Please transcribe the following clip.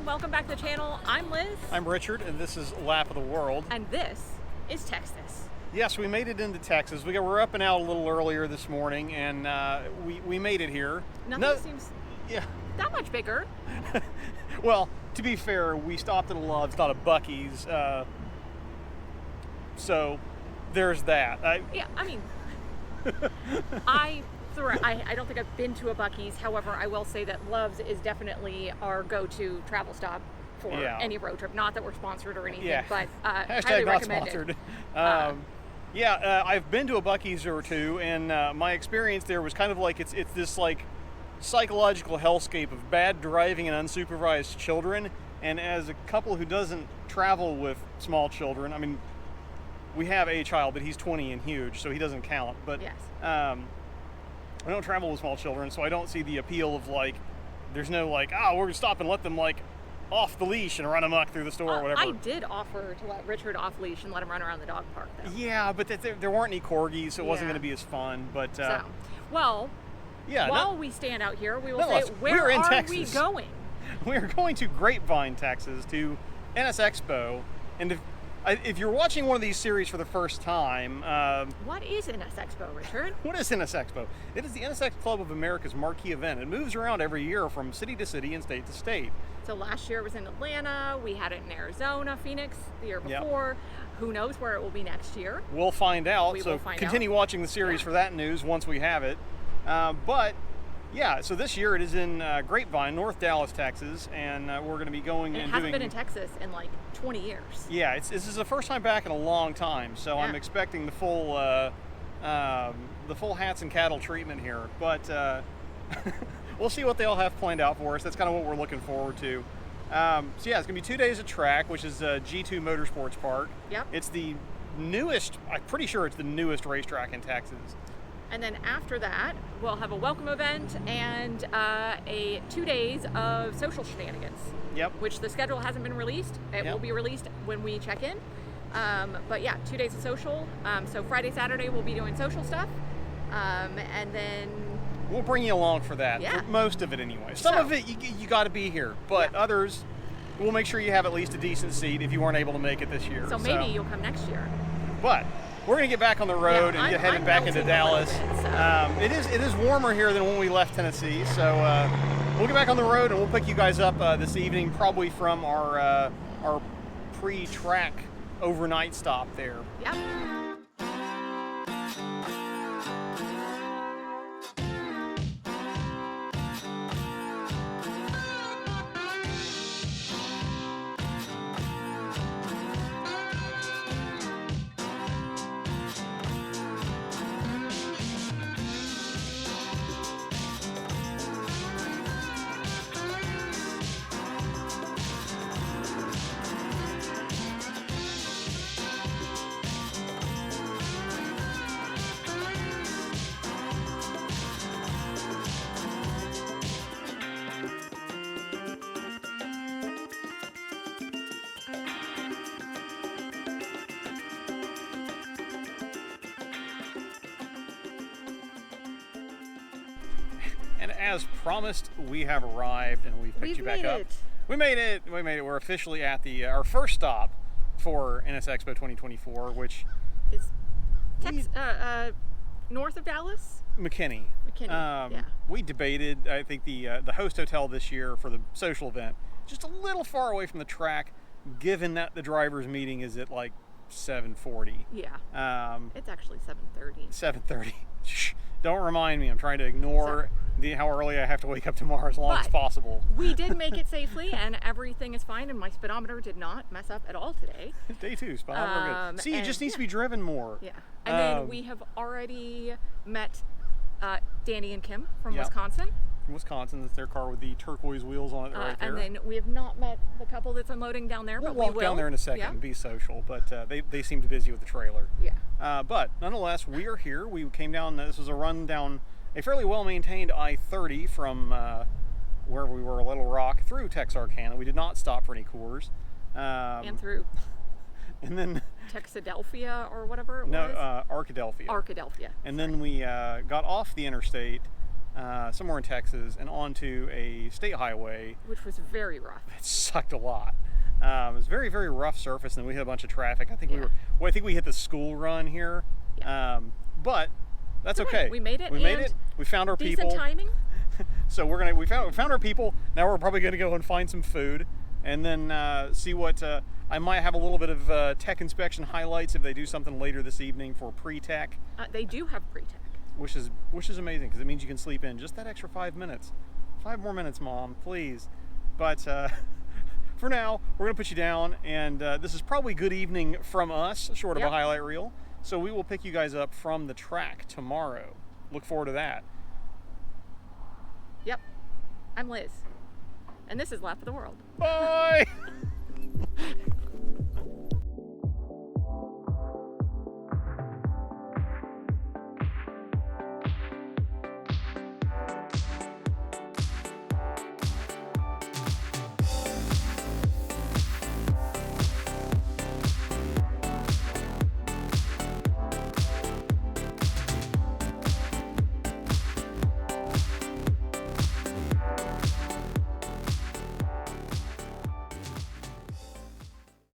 everyone, welcome back to the channel. I'm Liz. I'm Richard, and this is Lap of the World. And this is Texas. Yes, we made it into Texas. We were up and out a little earlier this morning, and we made it here. Nothing seems that much bigger. Well, to be fair, we stopped at a Love's, not a Buc-ee's. So there's that. I don't think I've been to a Buc-ee's. However, I will say that Love's is definitely our go-to travel stop for any road trip. Not that we're sponsored or anything, but highly recommended. I've been to a Buc-ee's or two, and my experience there was kind of like it's this like psychological hellscape of bad driving and unsupervised children. And as a couple who doesn't travel with small children, I mean, we have a child, but he's 20 and huge, so he doesn't count. But yes. I don't travel with small children, so I don't see the appeal of like, there's no like, we're gonna stop and let them like off the leash and run amok through the store or whatever. I did offer to let Richard off leash and let him run around the dog park, though. Yeah, but there weren't any corgis, so it wasn't going to be as fun. But while we stand out here, we will say, where are we going? We're going to Grapevine, Texas, to NSX Expo, and if you're watching one of these series for the first time... what is NSX Expo, Richard? What is NSX Expo? It is the NSX Club of America's marquee event. It moves around every year from city to city and state to state. So last year it was in Atlanta, we had it in Arizona, Phoenix the year before. Yep. Who knows where it will be next year? We'll find out. Continue watching the series for that news once we have it. So this year it is in Grapevine, North Dallas, Texas, and we're going to be going and doing... It hasn't been in Texas in like 20 years. Yeah, this is the first time back in a long time, so I'm expecting the full hats and cattle treatment here. But we'll see what they all have planned out for us. That's kind of what we're looking forward to. It's going to be 2 days of track, which is G2 Motorsports Park. Yep. It's the newest, I'm pretty sure it's the newest racetrack in Texas. And then after that, we'll have a welcome event and 2 days of social shenanigans. Yep. Which the schedule hasn't been released. It will be released when we check in. 2 days of social. So Friday, Saturday, we'll be doing social stuff. And then... We'll bring you along for that. Yeah. For most of it anyway. Some of it, you got to be here. But others, we'll make sure you have at least a decent seat if you weren't able to make it this year. So maybe you'll come next year. But... we're going to get back on the road and get headed back into Dallas. It is warmer here than when we left Tennessee, so we'll get back on the road and we'll pick you guys up this evening, probably from our pre-track overnight stop there. Yep. And as promised, we have arrived and we've picked you back up. We made it. We're officially at our first stop for NSX Expo 2024, which is north of Dallas. McKinney. We debated. I think the host hotel this year for the social event just a little far away from the track, given that the drivers' meeting is at like 7:40. Yeah. It's actually 7:30. 7:30. Shh. Don't remind me. I'm trying to ignore how early I have to wake up tomorrow as long as possible. We did make it safely, and everything is fine, and my speedometer did not mess up at all today. Day 2, speedometer good. See, it just needs to be driven more. Yeah. And then we have already met Danny and Kim from Wisconsin. From Wisconsin, that's their car with the turquoise wheels on it right there. And then we have not met the couple that's unloading down there, but we will. We'll walk down there in a second and be social, but they seemed busy with the trailer. Yeah. But nonetheless, we are here. We came down, this was a run down a fairly well-maintained I-30 from wherever we were, Little Rock, through Texarkana. We did not stop for any Coors. And through and then Texadelphia or whatever it was. No, Arkadelphia. Arkadelphia. And then we got off the interstate somewhere in Texas, and onto a state highway. Which was very rough. It sucked a lot. It was very, very rough surface, and we hit a bunch of traffic. I think I think we hit the school run here, but that's okay. We made it. We made it. We found our people. Decent timing. So we found our people. Now we're probably going to go and find some food, and then see what I might have a little bit of tech inspection highlights if they do something later this evening for pre-tech. They do have pre-tech. Which is amazing, because it means you can sleep in just that extra 5 minutes. 5 more minutes, Mom, please. But for now, we're going to put you down, and this is probably good evening from us, short of a highlight reel. So we will pick you guys up from the track tomorrow. Look forward to that. Yep. I'm Liz. And this is Lap of the World. Bye!